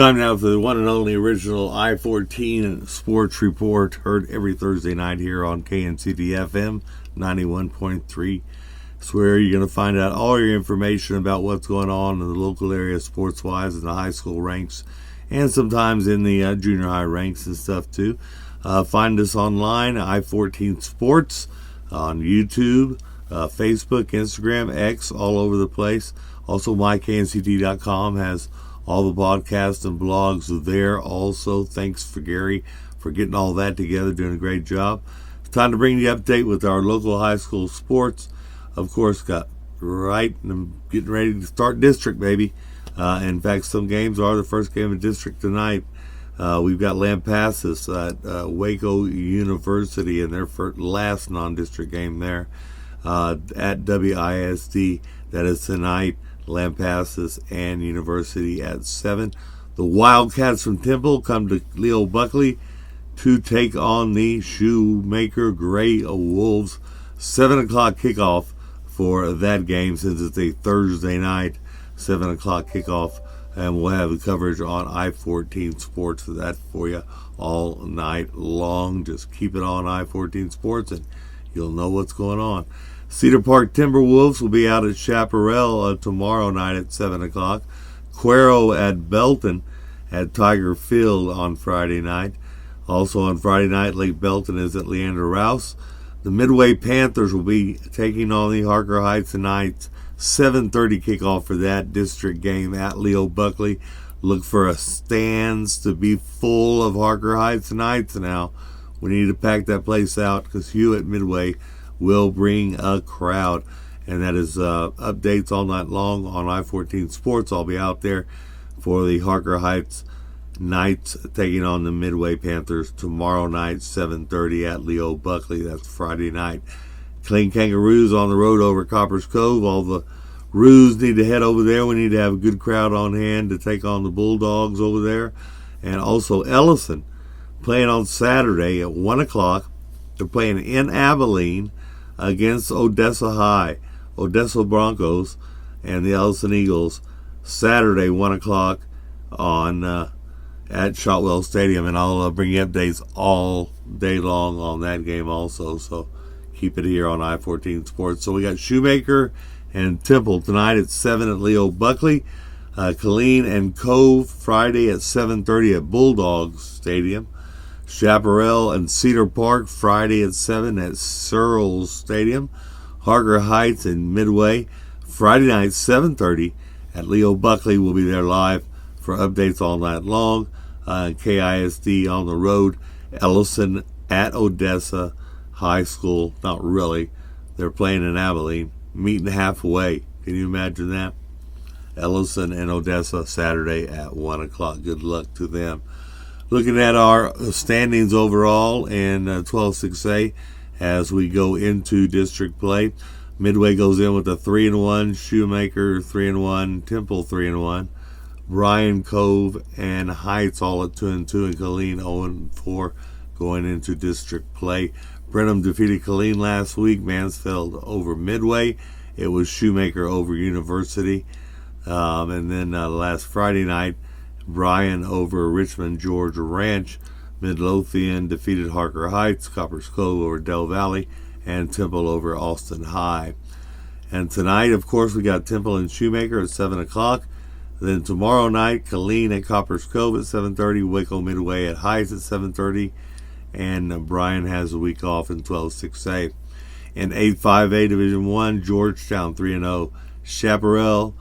Time now for the one and only original I14 Sports Report, heard every Thursday night here on KNCD FM 91.3. It's where you're going to find out all your information about what's going on in the local area sports-wise in the high school ranks and sometimes in the junior high ranks and stuff too. Find us online, I14 Sports, on YouTube, Facebook, Instagram, X, all over the place. Also, mykncd.com has all the podcasts and blogs there also. Thanks for Gary for getting all that together, doing a great job. It's time to bring you update with our local high school sports. Of course, got right and getting ready to start district, baby. In fact, some games are the first game of district tonight. We've got Lampasas at Waco University in their last non-district game there at WISD. That is tonight. Lampasas and University at 7. The Wildcats from Temple come to Leo Buckley to take on the Shoemaker Gray Wolves. 7 o'clock kickoff for that game, since it's a Thursday night. 7 o'clock kickoff, and we'll have the coverage on I14 Sports for that for you all night long. Just keep it on I14 Sports and you'll know what's going on. Cedar Park Timberwolves will be out at Chaparral tomorrow night at 7 o'clock. Cuero at Belton at Tiger Field on Friday night. Also on Friday night, Lake Belton is at Leander Rouse. The Midway Panthers will be taking on the Harker Heights tonight. 7:30 kickoff for that district game at Leo Buckley. Look for a stands to be full of Harker Heights tonight. Now, we need to pack that place out because Hewitt Midway will bring a crowd. And that is updates all night long on I14 Sports. I'll be out there for the Harker Heights Knights taking on the Midway Panthers tomorrow night, 7:30 at Leo Buckley. That's Friday night. Clean Kangaroos on the road over Copper's Cove. All the Roos need to head over there. We need to have a good crowd on hand to take on the Bulldogs over there. And also Ellison playing on Saturday at 1 o'clock. They're playing in Abilene against Odessa High. Odessa Broncos and the Ellison Eagles. Saturday, 1 o'clock on at Shotwell Stadium. And I'll bring you updates all day long on that game also. So keep it here on I14 Sports. So we got Shoemaker and Temple tonight at 7 at Leo Buckley. Killeen and Cove Friday at 7:30 at Bulldogs Stadium. Chaparral and Cedar Park Friday at 7 at Searles Stadium. Harker Heights and Midway Friday night 7:30 at Leo Buckley. We'll be there live for updates all night long. KISD on the road. Ellison at Odessa High School. Not really. They're playing in Abilene. Meeting halfway. Can you imagine that? Ellison and Odessa Saturday at 1 o'clock. Good luck to them. Looking at our standings overall in 12-6A as we go into district play. Midway goes in with a 3-1, Shoemaker 3-1, Temple 3-1, Bryan, Cove, and Heights all at 2-2, and Killeen 0-4 going into district play. Brenham defeated Killeen last week. Mansfield over Midway. It was Shoemaker over University. And then last Friday night, Bryan over Richmond George Ranch. Midlothian defeated Harker Heights. Copper's Cove over Del Valley. And Temple over Austin High. And tonight, of course, we got Temple and Shoemaker at 7 o'clock. Then tomorrow night, Killeen at Copper's Cove at 7:30. Waco Midway at Heights at 7:30. And Bryan has a week off in 12-6A. In 8-5A Division 1, Georgetown 3-0. Chaparral,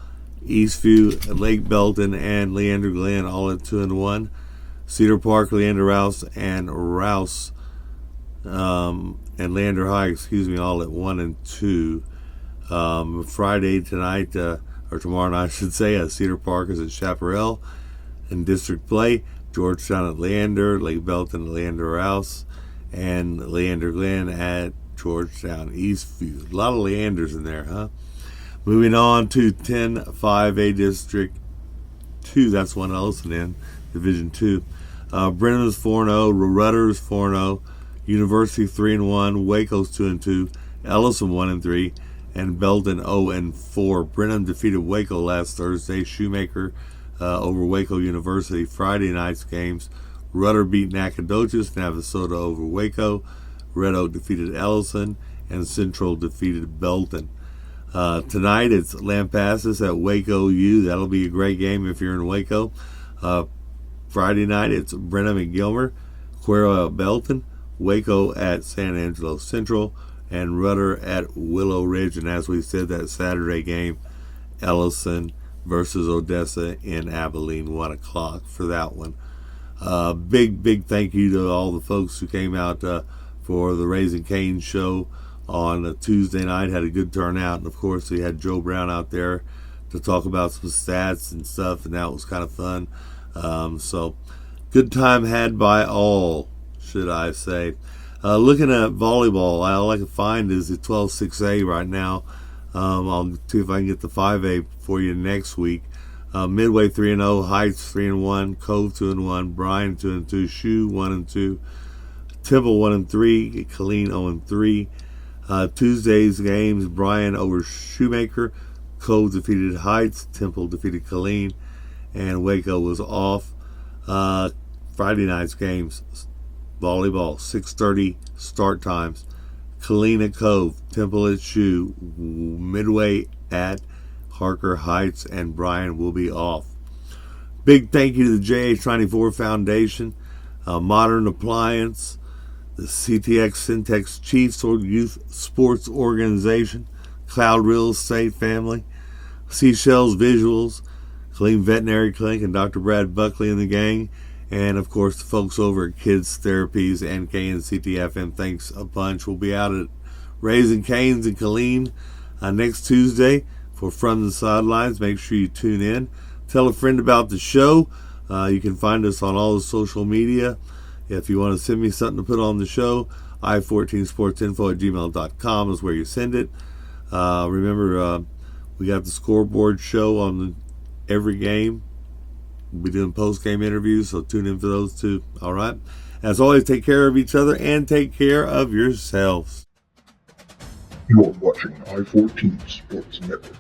Eastview, Lake Belton, and Leander Glen all at 2-1. Cedar Park, Leander Rouse, and Rouse and Leander High, all at 1-2. Friday tonight, or tomorrow night, I should say, Cedar Park is at Chaparral in district play. Georgetown at Leander, Lake Belton at Leander Rouse, and Leander Glen at Georgetown Eastview. A lot of Leanders in there, huh? Moving on to 10-5A District 2. That's one Ellison in Division 2. Brenham's 4-0, Rudder's 4-0, University 3-1, Waco's 2-2, Ellison 1-3, and Belton 0-4. Brenham defeated Waco last Thursday. Shoemaker over Waco University. Friday night's games, Rudder beat Nacogdoches, Navasota over Waco, Red Oak defeated Ellison, and Central defeated Belton. Tonight it's Lampasas at Waco U. That'll be a great game if you're in Waco. Friday night it's Brenham and Gilmer, Cuero at Belton, Waco at San Angelo Central, and Rudder at Willow Ridge. And as we said, that Saturday game, Ellison versus Odessa in Abilene, 1 o'clock for that one. Big thank you to all the folks who came out for the Raising Cane's show on a Tuesday night. Had a good turnout, and of course we had Joe Brown out there to talk about some stats and stuff, and that was kind of fun. So good time had by all, should I say. Looking at volleyball, all I can find is the 12-6A right now. I'll see if I can get the 5A for you next week. Midway 3-0, Heights 3-1, Cove 2-1, Bryan 2-2, Shoe 1-2, Temple 1-3, Killeen 0-3. Tuesday's games: Bryan over Shoemaker, Cove defeated Heights, Temple defeated Killeen, and Waco was off. Friday night's games: volleyball 6:30 start times. Killeen at Cove, Temple at Shoe, Midway at Harker Heights, and Bryan will be off. Big thank you to the JH94 Foundation, Modern Appliance, the CTX Syntex Chiefs Youth Sports Organization, Cloud Real Estate Family, Seashells Visuals, Killeen Veterinary Clinic, and Dr. Brad Buckley and the gang, and of course the folks over at Kids Therapies and KNCTFM. Thanks a bunch. We'll be out at Raising Cane's in Killeen next Tuesday for From the Sidelines. Make sure you tune in. Tell a friend about the show. You can find us on all the social media. If you want to send me something to put on the show, i14sportsinfo@gmail.com is where you send it. Remember, we got the scoreboard show on every game. We'll be doing post-game interviews, so tune in for those too. All right? As always, take care of each other and take care of yourselves. You are watching i14 Sports Network.